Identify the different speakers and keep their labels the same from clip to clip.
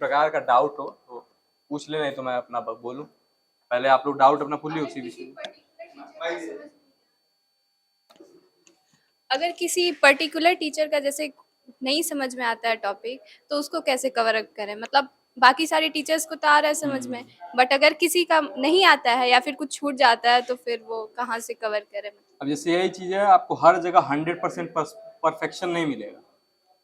Speaker 1: प्रकार का डाउट हो तो पूछ ले, नहीं तो मैं अपना बोलूं। पहले आप लोग डाउट अपना पूछ लियो उसी विषय में।
Speaker 2: अगर किसी पर्टिकुलर टीचर का जैसे नहीं समझ में आता है टॉपिक, तो उसको कैसे कवर अप करें? मतलब बाकी सारे टीचर्स को तो आ रहा है समझ में, बट अगर किसी का नहीं आता है या फिर कुछ छूट जाता है तो फिर वो कहाँ से कवर करें?
Speaker 1: अब जैसे यही चीज है, आपको हर जगह 100% परफेक्शन नहीं मिलेगा।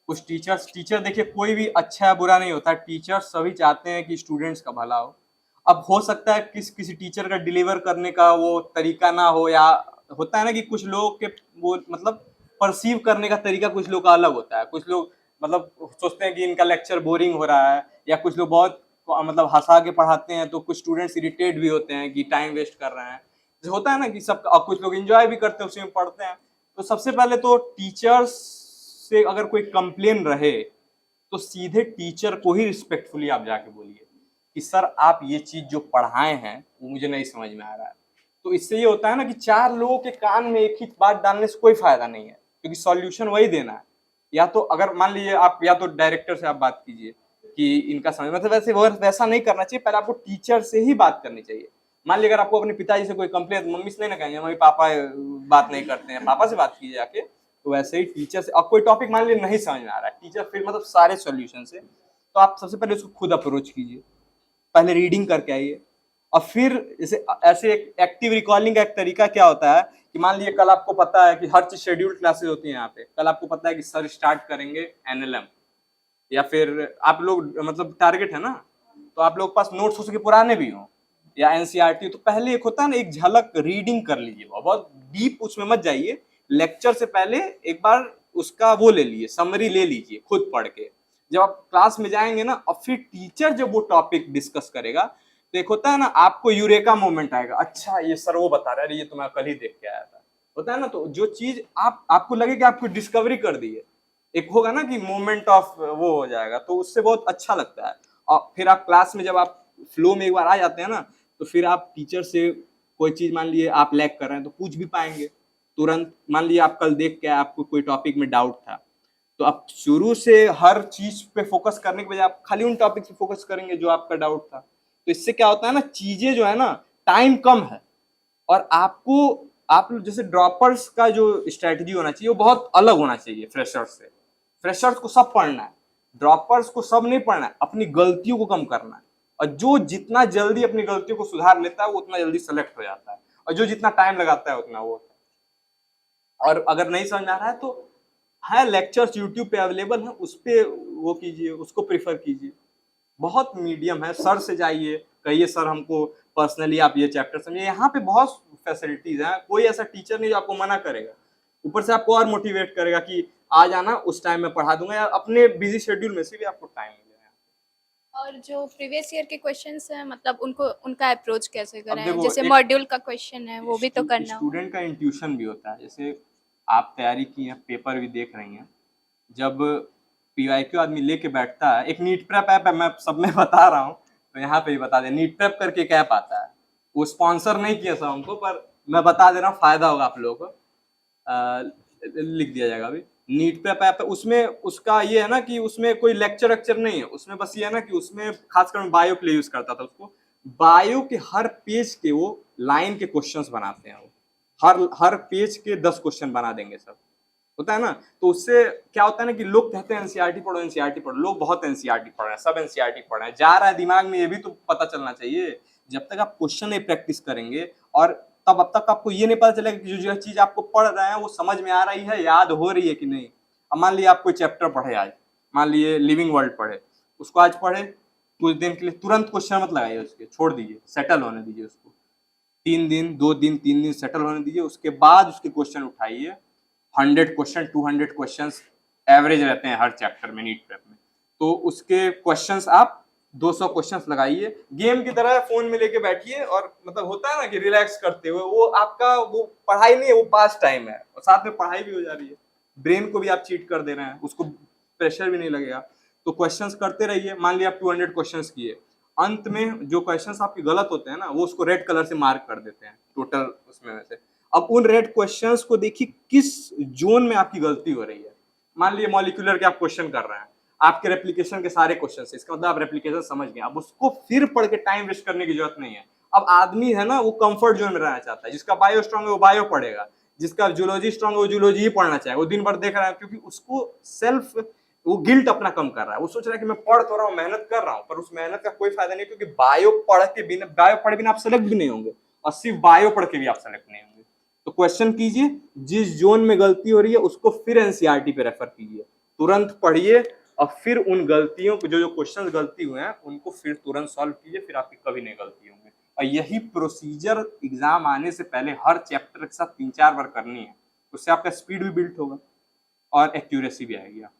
Speaker 1: कुछ टीचर देखिए, कोई भी अच्छा या बुरा नहीं होता, टीचर सभी चाहते हैं कि स्टूडेंट्स का भला हो। अब हो सकता है किसी टीचर का डिलीवर करने का वो तरीका ना हो, या होता है ना कि कुछ लोगों के वो मतलब परसीव करने का तरीका कुछ लोग का अलग होता है। कुछ लोग मतलब सोचते हैं कि इनका लेक्चर बोरिंग हो रहा है, या कुछ लोग बहुत मतलब हंसा के पढ़ाते हैं तो कुछ स्टूडेंट्स इरिटेट भी होते हैं कि टाइम वेस्ट कर रहे हैं। जो होता है ना कि सब, और कुछ लोग एंजॉय भी करते हैं उसी में पढ़ते हैं। तो सबसे पहले तो टीचर्स से अगर कोई कंप्लेन रहे तो सीधे टीचर को ही रिस्पेक्टफुली आप जाके बोलिए कि सर आप ये चीज जो पढ़ाए हैं वो मुझे नहीं समझ में आ रहा है। तो इससे ये होता है ना कि चार लोगों के कान में एक ही बात डालने से कोई फायदा नहीं है, क्योंकि सॉल्यूशन वही देना है। या तो अगर मान लीजिए आप या तो डायरेक्टर से आप बात कीजिए कि इनका समझ, मतलब वैसा नहीं करना चाहिए। पहले आपको टीचर से ही बात करनी चाहिए। मान लीजिए अगर आपको अपने पिताजी से कोई कंप्लेन, मम्मी से नहीं ना कहेंगे, मम्मी पापा बात नहीं करते हैं, पापा से बात कीजिए जाके। तो वैसे ही टीचर से, अब कोई टॉपिक मान लीजिए नहीं समझ में आ रहा है, टीचर फिर मतलब सारे सॉल्यूशन से, तो आप सबसे पहले उसको खुद अप्रोच कीजिए। पहले रीडिंग करके आइए, और फिर जैसे ऐसे एक एक्टिव रिकॉलिंग का एक तरीका क्या होता है कि मान लीजिए कल आपको पता है कि हर चीज शेड्यूल्ड क्लासेस होती है यहाँ पे, कल आपको पता है कि सर स्टार्ट करेंगे एनएलएम, या फिर आप लोग मतलब टारगेट है ना, तो आप लोग के पास नोट्स हो सके पुराने भी हो या एनसीईआरटी, तो पहले एक होता है ना, एक झलक रीडिंग कर लीजिए, बहुत डीप उसमें मत जाइए। लेक्चर से पहले एक बार उसका वो ले लीजिए, समरी ले लीजिए खुद पढ़ के। जब आप क्लास में जाएंगे ना, और फिर टीचर जब वो टॉपिक डिस्कस करेगा, तो एक होता है ना आपको यूरेका मोमेंट आएगा, अच्छा ये सर वो बता रहे हैं, ये तो मैं कल ही देख के आया था, होता है ना। तो जो चीज आपको लगे कि आपको डिस्कवरी कर दी है, एक होगा ना कि मोमेंट ऑफ वो हो जाएगा, तो उससे बहुत अच्छा लगता है। और फिर आप क्लास में जब आप फ्लो में एक बार आ जाते हैं ना, तो फिर आप टीचर से कोई चीज मान लिए आप लैग कर रहे हैं तो पूछ भी पाएंगे तुरंत। मान लीजिए आप कल देख के आपको कोई टॉपिक में डाउट था, तो आप शुरू से हर चीज पे फोकस करने के बजाय आप खाली उन टॉपिक पे फोकस करेंगे जो आपका डाउट था। तो इससे क्या होता है ना, चीजें जो है ना, टाइम कम है, और आपको आप जैसे ड्रॉपर्स का जो स्ट्रेटजी होना चाहिए वो बहुत अलग होना चाहिए फ्रेशर्स से। फ्रेशर्स को सब पढ़ना है, ड्रॉपर्स को सब नहीं पढ़ना है, अपनी गलतियों को कम करना है। और जो जितना जल्दी अपनी गलतियों को सुधार लेता है वो उतना जल्दी सेलेक्ट हो जाता है, और जो जितना टाइम लगाता है उतना वो। और अगर नहीं समझ में आ रहा है तो है लेक्चर्स यूट्यूब पे अवेलेबल है, उस पे वो कीजिए, उसको प्रीफर कीजिए। बहुत मीडियम है, सर से जाइए, कहिए सर हमको पर्सनली आप ये चैप्टर समझिए। यहाँ पे बहुत फैसिलिटीज हैं, कोई ऐसा टीचर नहीं जो आपको मना करेगा, ऊपर से आपको और मोटिवेट करेगा कि आ जाना, उस टाइम में पढ़ा दूंगा, या अपने बिजी शेड्यूल में से भी आपको टाइम मिलेगा।
Speaker 2: और जो प्रीवियस ईयर के क्वेश्चंस हैं, मतलब उनको उनका अप्रोच कैसे
Speaker 1: अब
Speaker 2: करें?
Speaker 1: देखो,
Speaker 2: जैसे
Speaker 1: एक
Speaker 2: मॉड्यूल का क्वेश्चन है वो भी तो करना हो।
Speaker 1: स्टूडेंट का इंट्यूशन भी होता है। जैसे आप तैयारी की हैं, पेपर भी देख रही हैं, जब पीवाईक्यू आदमी लेके बैठता है, एक नीट प्रेप ऐप है, मैं सब में बता रहा हूँ तो यहाँ पे भी बता दें, नीट प्रेप करके एक ऐप आता है। वो स्पॉन्सर नहीं किया सब हमको, पर मैं बता दे रहा हूँ, फायदा होगा आप लोगों को। लिख दिया जाएगा अभी। नीट प्रेप ऐप है, उसमें उसका ये है ना कि उसमें कोई लेक्चर वेक्चर नहीं है, उसमें बस ये है ना कि उसमें खासकर मैं बायो के लिए यूज करता था उसको। बायो के हर पेज के वो लाइन के क्वेश्चंस बनाते हैं, वो हर हर पेज के 10 क्वेश्चन बना देंगे सब, होता है ना। तो उससे क्या होता है ना कि लोग कहते हैं एनसीईआरटी पढ़ो, एनसीईआरटी पढ़ो, लोग बहुत एनसीईआरटी पढ़ रहे हैं, सब एनसीईआरटी पढ़ रहे हैं, जा रहा है दिमाग में, ये भी तो पता चलना चाहिए। जब तक आप क्वेश्चन नहीं प्रैक्टिस करेंगे, और तब अब तक आपको ये नहीं पता चलेगा कि जो चीज आपको पढ़ रहे हैं वो समझ में आ रही है, याद हो रही है कि नहीं। अब मान लीजिए आप कोई चैप्टर पढ़े आज, मान लीजिए लिविंग वर्ल्ड पढ़े, उसको आज पढ़े, कुछ दिन के लिए तुरंत क्वेश्चन मत लगाइए उसके, छोड़ दीजिए, सेटल होने दीजिए उसको, 3 दिन 2 दिन 3 दिन सेटल होने दीजिए, उसके बाद उसके क्वेश्चन उठाइए। 100 क्वेश्चन 200 क्वेश्चन एवरेज रहते हैं हर चैप्टर में नीट प्रेप में, तो उसके क्वेश्चंस आप 200 क्वेश्चंस लगाइए, गेम की तरह फोन में लेके बैठिए, और मतलब होता है ना कि रिलैक्स करते हुए, वो आपका वो पढ़ाई नहीं है, वो पास टाइम है, और साथ में पढ़ाई भी हो जा रही है, ब्रेन को भी आप चीट कर दे रहे हैं, उसको प्रेशर भी नहीं लगेगा। तो क्वेश्चंस करते रहिए। मान लिया आप 200 क्वेश्चंस किए, अंत में जो क्वेश्चंस आपके गलत होते हैं ना, वो उसको रेड कलर से मार्क कर देते हैं टोटल उसमें में से। अब उन रेड क्वेश्चंस को देखिए किस जोन में आपकी गलती हो रही है। मान लीजिए मॉलिक्यूलर के आप क्वेश्चन कर रहे हैं, आपके रेप्लिकेशन के सारे क्वेश्चन है, इसका मतलब आप रेप्लिकेशन समझ गए, अब उसको फिर पढ़ के टाइम वेस्ट करने की जरूरत नहीं है। अब आदमी है ना वो कंफर्ट जोन में रहना चाहता है, जिसका बायो स्ट्रांग है वो बायो पढ़ेगा, जिसका जूलॉजी स्ट्रांग है वो जूलॉजी ही पढ़ना चाहे, वो दिन भर देख रहा है, क्योंकि उसको सेल्फ वो गिल्ट अपना कम कर रहा है, वो सोच रहा है कि मैं पढ़ तो रहा हूँ, मेहनत कर रहा हूँ, पर उस मेहनत का कोई फायदा नहीं, क्योंकि बायो पढ़े बिना आप सेलेक्ट भी नहीं होंगे, और सिर्फ बायो पढ़ के भी आप सेलेक्ट नहीं होंगे। तो क्वेश्चन कीजिए, जिस जोन में गलती हो रही है उसको फिर एनसीईआरटी पे रेफर कीजिए, तुरंत पढ़िए, और फिर उन गलतियों को जो क्वेश्चन गलती हुए हैं उनको फिर तुरंत सॉल्व कीजिए, फिर आपकी कभी नहीं गलती होंगे। और यही प्रोसीजर एग्जाम आने से पहले हर चैप्टर के साथ 3-4 बार करनी है, उससे आपका स्पीड भी बिल्ड होगा और एक्यूरेसी भी आएगी आपको।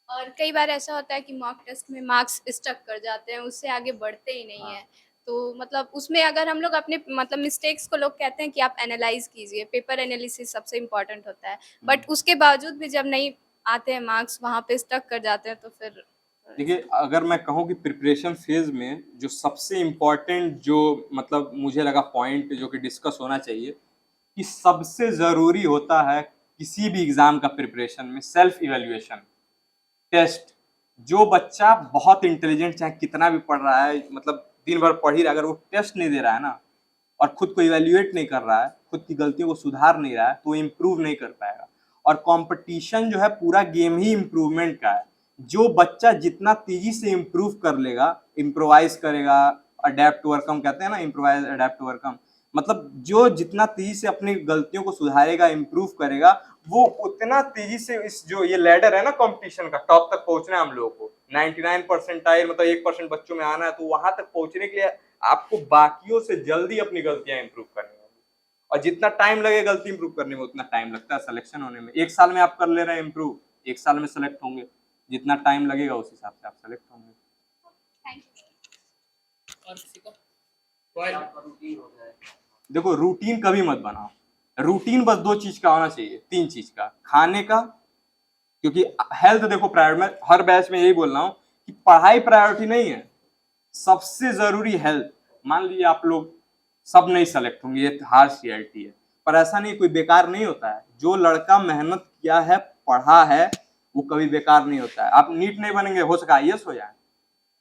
Speaker 2: और कई बार ऐसा होता है कि मॉक टेस्ट में मार्क्स स्टक कर जाते हैं, उससे आगे बढ़ते ही नहीं है। तो मतलब उसमें अगर हम लोग अपने मतलब मिस्टेक्स को, लोग कहते हैं कि आप एनालाइज कीजिए, पेपर एनालिसिस सबसे इम्पोर्टेंट होता है, बट उसके बावजूद भी जब नहीं आते हैं मार्क्स, वहाँ पे स्टक कर जाते हैं, तो फिर
Speaker 1: देखिए, अगर मैं कहूँ कि प्रिपरेशन फेज में जो सबसे इम्पोर्टेंट जो मतलब मुझे लगा पॉइंट जो कि डिस्कस होना चाहिए, कि सबसे ज़रूरी होता है किसी भी एग्ज़ाम का प्रिपरेशन में सेल्फ इवैल्यूएशन, टेस्ट। जो बच्चा बहुत इंटेलिजेंट चाहे कितना भी पढ़ रहा है, मतलब दिन भर पढ़ ही रहा है, अगर वो टेस्ट नहीं दे रहा है ना, और खुद को इवैल्यूएट नहीं कर रहा है, खुद की गलतियों को सुधार नहीं रहा है, तो वो इम्प्रूव नहीं कर पाएगा। और कंपटीशन जो है पूरा गेम ही इम्प्रूवमेंट का है। जो बच्चा जितना तेजी से इम्प्रूव कर लेगा, इम्प्रोवाइज करेगा, अडेप्ट टू ओवरकम कहते हैं ना, इम्प्रोवाइज अडेप्ट टू ओवरकम, मतलब जो जितना तेजी से अपनी गलतियों को सुधारेगा, इम्प्रूव करेगा, वो उतना तेजी से इस जो ये लैडर है ना कंपटीशन का, टॉप तक पहुंचना है हम लोगों को, 99 परसेंटाइल मतलब 1% बच्चों में आना है, तो वहां तक पहुंचने के लिए आपको बाकियों से जल्दी अपनी गलतियां इंप्रूव करनी होगी। और जितना टाइम लगे गलती इंप्रूव करने में, उतना टाइम लगता है सिलेक्शन होने में। 1 साल में आप कर ले रहे हैं इंप्रूव, 1 साल में सेलेक्ट होंगे, जितना टाइम लगेगा उस हिसाब से आप सेलेक्ट होंगे।
Speaker 2: Thank you.
Speaker 3: और किसी को
Speaker 1: देखो, रूटीन कभी मत बनाओ, रूटीन बस 2 चीज का होना चाहिए, 3 चीज का, खाने का, क्योंकि हेल्थ देखो प्रायोरिटी, मैं हर बैच में यही बोल रहा हूँ कि पढ़ाई प्रायोरिटी नहीं है, सबसे जरूरी हेल्थ। मान लीजिए आप लोग सब नहीं सेलेक्ट होंगे, ये हार्श रियलिटी है, पर ऐसा नहीं, कोई बेकार नहीं होता है। जो लड़का मेहनत किया है, पढ़ा है, वो कभी बेकार नहीं होता है। आप नीट नहीं बनेंगे, हो सका आईएएस हो जाए,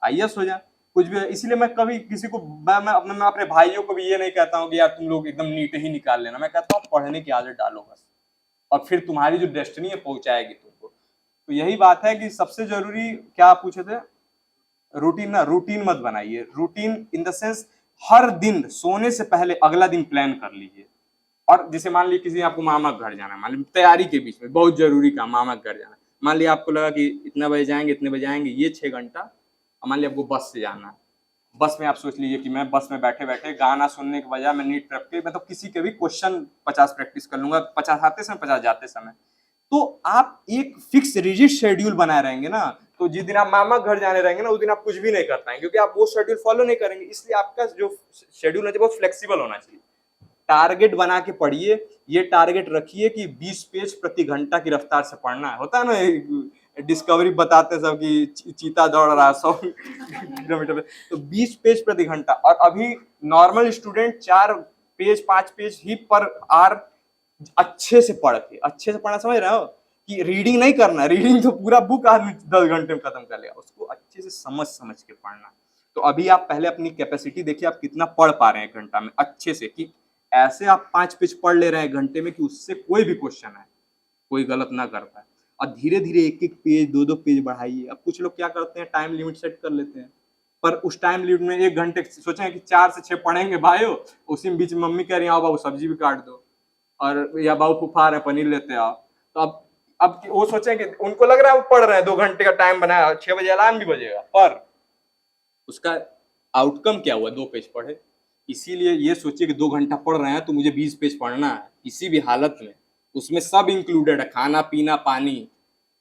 Speaker 1: आईएएस हो जाए, कुछ भी। इसलिए मैं कभी किसी को मैं अपने भाइयों को भी ये नहीं कहता हूँ कि यार तुम लोग एकदम नीट ही निकाल लेना, मैं कहता हूँ पढ़ने की आदत डालो बस, और फिर तुम्हारी जो डेस्टिनी है पहुंचाएगी तुमको। तो यही बात है कि सबसे जरूरी, क्या आप पूछे थे, रूटीन ना, रूटीन मत बनाइए। रूटीन इन द सेंस हर दिन सोने से पहले अगला दिन प्लान कर लीजिए। और जैसे मान लीजिए किसी आपको मामा के घर जाना है, मान लीजिए तैयारी के बीच में बहुत जरूरी काम, मामा के घर जाना है, मान लीजिए आपको लगा कि इतना बजे जाएंगे इतने बजे आएंगे, ये 6 घंटा, और मान लीजिए आपको बस से जाना है, बस में आप सोच लीजिए कि मैं बस में बैठे बैठे गाना सुनने के बजाय मैं नीट प्रेप के मतलब किसी के भी क्वेश्चन 50 प्रैक्टिस कर लूंगा, 50 आते समय 50 जाते समय। तो आप एक फिक्स रिजिड शेड्यूल बनाए रहेंगे ना, तो जिस दिन आप मामा घर जाने रहेंगे ना, उस दिन आप कुछ भी नहीं कर पाएंगे, क्योंकि आप वो शेड्यूल फॉलो नहीं करेंगे। इसलिए आपका जो शेड्यूल है बहुत फ्लेक्सिबल होना चाहिए। टारगेट बना के पढ़िए, ये टारगेट रखिए कि 20 पेज प्रति घंटा की रफ्तार से पढ़ना है। होता है ना, डिस्कवरी बताते हैं सब कि चीता दौड़ रहा है 100 किलोमीटर पे, तो 20 पेज प्रति घंटा। और अभी नॉर्मल स्टूडेंट 4 पेज 5 पेज ही पर आर अच्छे से पढ़ के, अच्छे से पढ़ना समझ रहे हो, कि रीडिंग नहीं करना, रीडिंग तो पूरा बुक आदमी 10 घंटे में खत्म कर लेगा, उसको अच्छे से समझ समझ के पढ़ना। तो अभी आप पहले अपनी कैपेसिटी देखिए, आप कितना पढ़ पा रहे हैं एक घंटा में अच्छे से, कि ऐसे आप 5 पेज पढ़ ले रहे हैं घंटे में कि उससे कोई भी क्वेश्चन है कोई गलत ना कर पाए। और धीरे धीरे एक एक पेज 2-2 पेज बढ़ाइए। अब कुछ लोग क्या करते हैं, टाइम लिमिट सेट कर लेते हैं, पर उस टाइम लिमिट में 1 घंटे सोचें कि 4 से 6 पढ़ेंगे बायो, उसी में बीच में मम्मी कह रही है आओ बाबू सब्जी भी काट दो, और या बाबू फुफा रहे पनीर लेते आओ, तो अब वो सोचें कि उनको लग रहा है वो पढ़ रहे हैं, 2 घंटे का टाइम बनाया, 6 बजे अलार्म भी बजेगा, पर उसका आउटकम क्या हुआ, 2 पेज पढ़े। इसीलिए ये सोचिए कि 2 घंटा पढ़ रहे हैं तो मुझे 20 पेज पढ़ना है किसी भी हालत में, उसमें सब इंक्लूडेड है, खाना पीना पानी।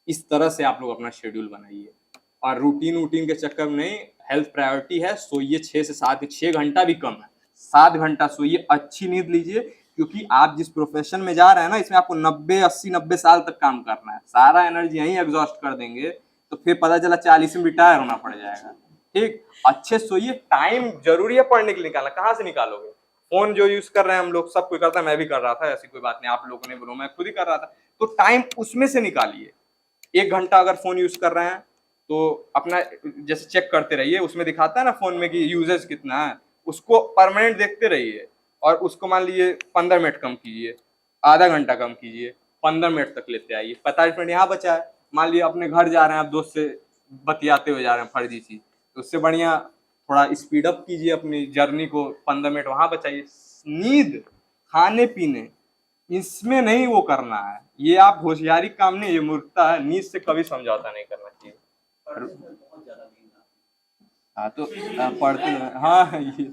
Speaker 1: इस तरह से आप लोग अपना शेड्यूल बनाइए, और रूटीन वूटीन के चक्कर में नहीं, हेल्थ प्रायोरिटी है। सोइए 6 से 7, 6 घंटा भी कम है, 7 घंटा सोइए, अच्छी नींद लीजिए, क्योंकि आप जिस प्रोफेशन में जा रहे हैं ना, इसमें आपको 90-80-90 साल तक काम करना है। सारा एनर्जी यहीं एग्जॉस्ट कर देंगे तो फिर पता चला 40 में रिटायर होना पड़ जाएगा। ठीक, अच्छे सोइए, टाइम जरूरी है पढ़ने के लिए निकालना, कहाँ से निकालोगे। फोन जो यूज कर रहे हैं हम लोग, सब कोई करता है, मैं भी कर रहा था, ऐसी कोई बात नहीं, आप लोगों ने बोलो, मैं खुद ही कर रहा था। तो टाइम उसमें से निकालिए, 1 घंटा अगर फ़ोन यूज़ कर रहे हैं तो अपना जैसे चेक करते रहिए, उसमें दिखाता है ना फ़ोन में कि यूसेज कितना है, उसको परमानेंट देखते रहिए और उसको मान लीजिए 15 मिनट कम कीजिए, आधा घंटा कम कीजिए, 15 मिनट तक लेते आइए, 45 मिनट यहाँ बचा है। मान लीजिए अपने घर जा रहे हैं, आप दोस्त से बतियाते हुए जा रहे हैं फर्जी चीज़, तो उससे बढ़िया थोड़ा स्पीड अप कीजिए अपनी जर्नी को, 15 मिनट वहाँ बचाइए। नींद, खाने-पीने, इसमें नहीं वो करना है, ये आप होशियारी काम नहीं, ये मूर्खता है, नींद से कभी समझौता नहीं करना चाहिए। हाँ तो पढ़ते हैं, हाँ ये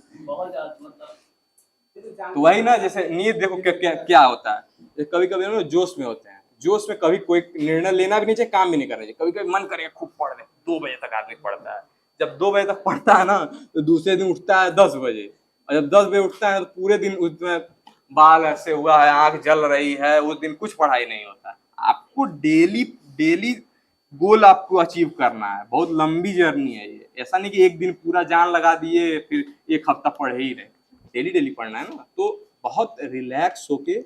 Speaker 1: तो वही ना, जैसे नींद देखो क्या क्या क्या होता है, कभी कभी ना जोश में होते हैं, जोश में कभी कोई निर्णय लेना भी नहीं चाहिए, काम भी नहीं करना चाहिए, कभी कभी मन करेगा खूब पढ़ ले, 2 बजे तक आदमी पढ़ता है, जब 2 बजे तक पढ़ता है ना तो दूसरे दिन उठता है 10 बजे, और जब 10 बजे उठता है तो पूरे दिन उसमें बाल ऐसे हुआ है, आंख जल रही है, उस दिन कुछ पढ़ाई नहीं होता है। आपको डेली डेली गोल आपको अचीव करना है, बहुत लंबी जर्नी है ये, ऐसा नहीं कि एक दिन पूरा जान लगा दिए फिर एक हफ्ता पढ़े ही रहे, डेली डेली पढ़ना है ना, तो बहुत रिलैक्स होके,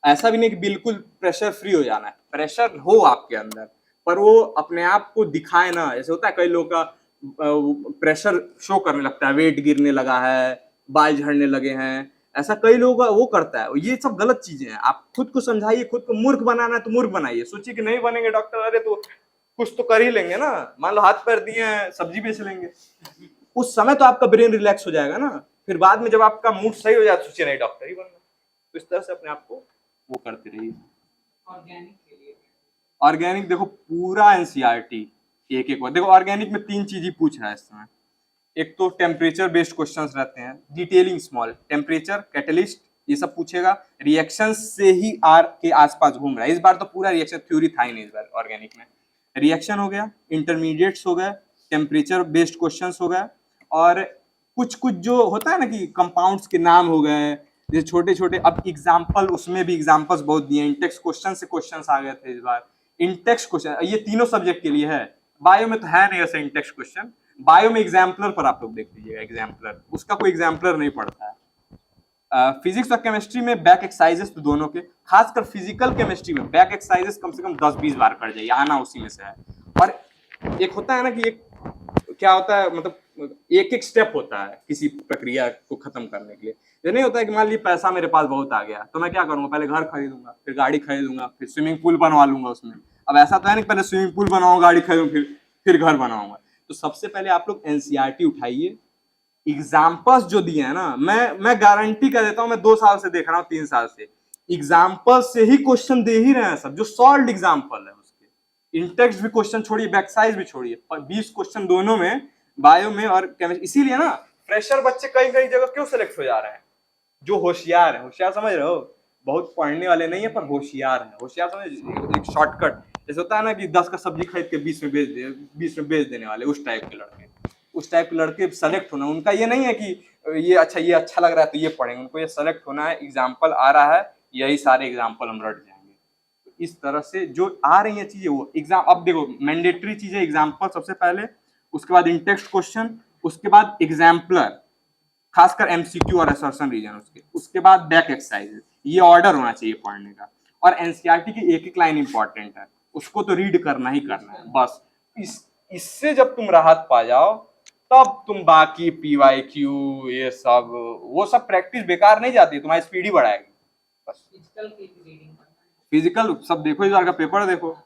Speaker 1: ऐसा भी नहीं कि बिल्कुल प्रेशर फ्री हो जाना है, प्रेशर हो आपके अंदर, पर वो अपने आप को दिखाए ना, ऐसे होता है कई लोगों का प्रेशर शो करने लगता है, वेट गिरने लगा है, बाल झड़ने लगे हैं, ऐसा कई लोगों का वो करता है, ये सब गलत चीजें हैं। आप खुद को समझाइए, खुद को मूर्ख बनाना है तो मूर्ख बनाइए, सोचिए कि नहीं बनेंगे डॉक्टर, अरे तो कुछ तो कर ही लेंगे ना, मान लो हाथ पैर दिए हैं, सब्जी बेच लेंगे, उस समय तो आपका ब्रेन रिलैक्स हो जाएगा ना, फिर बाद में जब आपका मूड सही हो जाए तो सोचिए नहीं डॉक्टर ही बनना। तो इस तरह से अपने आप को वो करते रहिए। ऑर्गेनिक देखो पूरा एनसीईआरटी एक एक देखो, ऑर्गेनिक में 3 चीज ही पूछ रहा है इस समय। एक तो टेम्परेचर बेस्ड क्वेश्चंस रहते हैं, डिटेलिंग स्मॉल, टेम्परेचर, कैटलिस्ट, ये सब पूछेगा, रिएक्शन से ही आर के आसपास घूम रहा है, इस बार तो पूरा रिएक्शन थ्योरी था ही नहीं इस बार ऑर्गेनिक में। रिएक्शन हो गया, इंटरमीडिएट्स हो गए, टेम्परेचर बेस्ड क्वेश्चंस हो गए, और कुछ कुछ जो होता है ना कि कंपाउंड्स के नाम हो गए, जैसे छोटे छोटे, अब एग्जाम्पल, उसमें भी एग्जाम्पल्स बहुत दिए, इंटेक्स क्वेश्चन से क्वेश्चंस आ गए थे इस बार, इंटेक्स क्वेश्चन, ये तीनों सब्जेक्ट के लिए है, बायो में तो है नहीं ऐसा इंटेक्स क्वेश्चन, बायो में एग्जाम्पलर पर आप लोग देख लीजिएगा, एग्जाम्पलर, उसका कोई एग्जाम्पलर नहीं पड़ता है। फिजिक्स और केमिस्ट्री में बैक एक्सरसाइजेस तो दोनों के, खासकर फिजिकल केमिस्ट्री में बैक एक्सरसाइजेस कम से कम 10-20 बार कर जाइए, आना उसी में से है। और एक होता है ना कि एक क्या होता है, मतलब एक एक स्टेप होता है किसी प्रक्रिया को खत्म करने के लिए, ये नहीं होता है कि मान लीजिए पैसा मेरे पास बहुत आ गया तो मैं क्या करूंगा, पहले घर खरीदूंगा, फिर गाड़ी खरीदूंगा, फिर स्विमिंग पूल बनवा लूंगा उसमें। अब ऐसा तो है नहीं पहले स्विमिंग पूल बनाऊंगा, गाड़ी खरीदूंगा, फिर घर बनाऊंगा। तो सबसे पहले आप लोग एनसीईआरटी उठाइए, एग्जाम्पल्स जो दिए हैं ना, मैं गारंटी कर देता हूं, मैं 2 साल से देख रहा हूँ, 3 साल से एग्जाम्पल से ही क्वेश्चन दे ही रहे हैं सब, जो सॉल्व एग्जाम्पल है उसके, इंटेक्स्ट भी क्वेश्चन छोड़िए, बैकसाइज भी छोड़िए, 20 क्वेश्चन दोनों में, बायो में और केमिस्ट्री। इसीलिए ना फ्रेशर बच्चे कई कई जगह क्यों सेलेक्ट हो जा रहे हैं, जो होशियार है, होशियार समझ रहे हो, बहुत पढ़ने वाले नहीं है पर होशियार है, होशियार समझ, एक शॉर्टकट, जैसे होता है ना कि 10 का सब्जी खरीद के 20 में बेच दे, 20 में बेच देने वाले, उस टाइप के लड़के, उस टाइप के लड़के सेलेक्ट होना, उनका ये नहीं है कि ये अच्छा लग रहा है तो ये पढ़ेंगे, उनको ये सेलेक्ट होना है, एग्जाम्पल आ रहा है, यही सारे एग्जाम्पल हम रट जाएंगे। तो इस तरह से जो आ रही है चीजें वो एग्जाम, अब देखो मैंडेटरी चीजें, एग्जाम्पल सबसे पहले, उसके बाद इंटेक्स्ट क्वेश्चन, उसके बाद एग्जाम्पलर, खासकर एमसीक्यू और असर्शन रीजन, उसके बाद बैक एक्सरसाइजेस, ये ऑर्डर होना चाहिए पढ़ने का। और एनसीईआरटी की एक एक लाइन इंपॉर्टेंट है, उसको तो रीड करना ही करना है बस। इससे जब तुम राहत पा जाओ तब तुम बाकी पीवाईक्यू ये सब, वो सब प्रैक्टिस बेकार नहीं जाती, तुम्हारी स्पीड ही बढ़ाएगी बस। फिजिकल सब देखो, इस बार का पेपर देखो,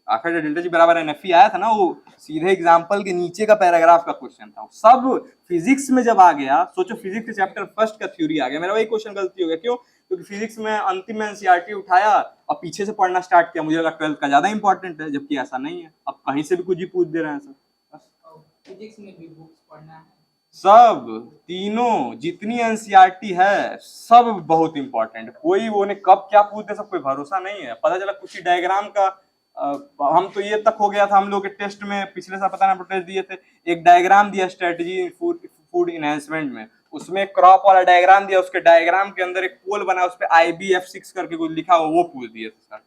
Speaker 1: आखिर डेल्टा जी बराबर एनएफई आया था ना, वो सीधे एग्जाम्पल के नीचे का पैराग्राफ का क्वेश्चन था, सब फिजिक्स में जब आ गया, सोचो फिजिक्स के चैप्टर फर्स्ट का थ्योरी आ गया, मेरा वही क्वेश्चन गलती हो गया, क्यों, क्योंकि फिजिक्स में अंतिम में एनसीईआरटी उठाया और पीछे से पढ़ना स्टार्ट किया, मुझे लगा 12th का ज्यादा इंपॉर्टेंट है, जबकि ऐसा नहीं है, अब कहीं से भी कुछ ही पूछ दे रहे हैं सर।
Speaker 3: फिजिक्स में भी बुक्स पढ़ना है,
Speaker 1: सब तीनों जितनी एनसीईआरटी है सब बहुत इंपॉर्टेंट, कोई वो ने कब क्या पूछ दे सब कोई भरोसा नहीं है। पता चला कुछ ही डायग्राम का, हम तो ये तक हो गया था, हम लोग के टेस्ट में पिछले साल पता ना टेस्ट दिए थे, एक डायग्राम दिया स्ट्रेटजी फूड इनहेंसमेंट में, उसमें क्रॉप वाला डायग्राम दिया, उसके डायग्राम के अंदर एक पोल बना, उस पर IBF6 करके कुछ लिखा हुआ, वो पूछ दिया सर,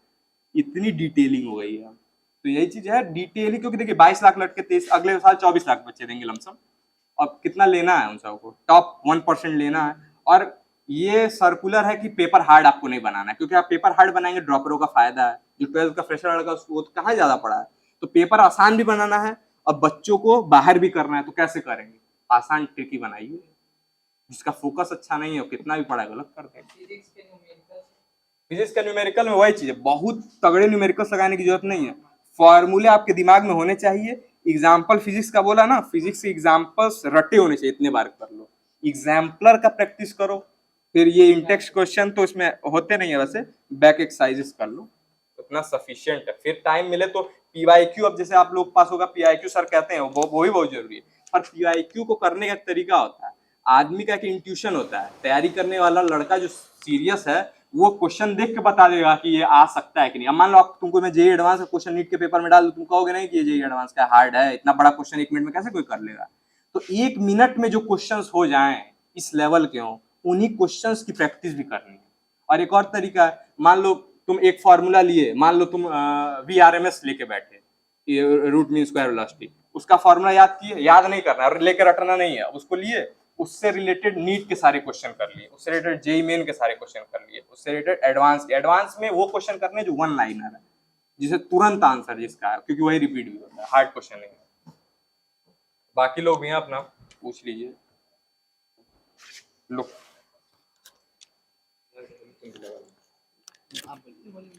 Speaker 1: इतनी डिटेलिंग हो गई है। तो यही चीज है डिटेलिंग, क्योंकि देखिए 22 लाख लड़के 23, अगले साल 24 लाख बच्चे देंगे लमसम, अब कितना लेना है उन सबको, टॉप 1% लेना है। और ये सर्कुलर है कि पेपर हार्ड आपको नहीं बनाना है, क्योंकि आप पेपर हार्ड बनाएंगे ड्रॉपरों का फायदा है, जो 12th का फ्रेशर लड़का वो तो कहाँ ज्यादा पड़ा है, तो पेपर आसान भी बनाना है और बच्चों को बाहर भी करना है, तो कैसे करेंगे? आसान ट्रिकी बनाइए, जिसका फोकस अच्छा नहीं है वो कितना भी पढ़ाई गलत कर देगा।
Speaker 3: फिजिक्स के न्यूमेरिकल
Speaker 1: फिजिक्स के न्यूमेरिकल में वही चीज है, बहुत तगड़े न्यूमेरिकल्स लगाने की जरूरत नहीं है, फॉर्मूले आपके दिमाग में होने चाहिए। एग्जाम्पल फिजिक्स का बोला ना, फिजिक्स के एग्जाम्पल्स रटे होने चाहिए, इतने बार कर लो, एग्जाम्पलर का प्रैक्टिस करो। फिर ये इंटेक्स्ट क्वेश्चन तो इसमें होते नहीं है, वैसे बैक एक्सरसाइजेस कर लो, उतना सफिशियंट है। फिर टाइम मिले तो पीवाईक्यू, अब जैसे आप लोग पास होगा पीआईक्यू सर कहते हैं, वो भी बहुत जरूरी है, पर पीवाईक्यू को करने का एक तरीका होता है, आदमी का एक इंट्यूशन होता है, तैयारी करने वाला लड़का जो सीरियस है वो क्वेश्चन देख के बता देगा कि ये आ सकता है कि नहीं। अब मान लो आप तुमको मैं जेई एडवांस का क्वेश्चन नीट के पेपर में डाल दूं, तुम कहोगे नहीं कि ये जेई एडवांस का हार्ड है, इतना बड़ा क्वेश्चन 1 मिनट में कैसे कोई कर लेगा? तो 1 मिनट में जो क्वेश्चंस हो जाएं इस लेवल के हों, उन्हीं क्वेश्चंस की प्रैक्टिस भी करनी है। और एक और तरीका है, मान लो तुम एक फॉर्मूला लिए, मान लो तुम VRMS लेके बैठे, ये रूट मीन स्क्वायर वेलोसिटी, उसका फॉर्मूला याद किए, याद नहीं करना है, लेके रटना नहीं है, उसको लिए, उससे रिलेटेड नीट के सारे क्वेश्चन कर लिए, उससे रिलेटेड जेई मेन के सारे क्वेश्चन कर लिए, उससे रिलेटेड एडवांस में वो क्वेश्चन करने जो 1 लाइनर है, जिसे तुरंत आंसर जिसका है, क्योंकि वही रिपीट भी होता है, हार्ड क्वेश्चन नहीं है। बाकी लोग भी हैं, अपना पूछ लीजिए। लो
Speaker 3: आप बोलिए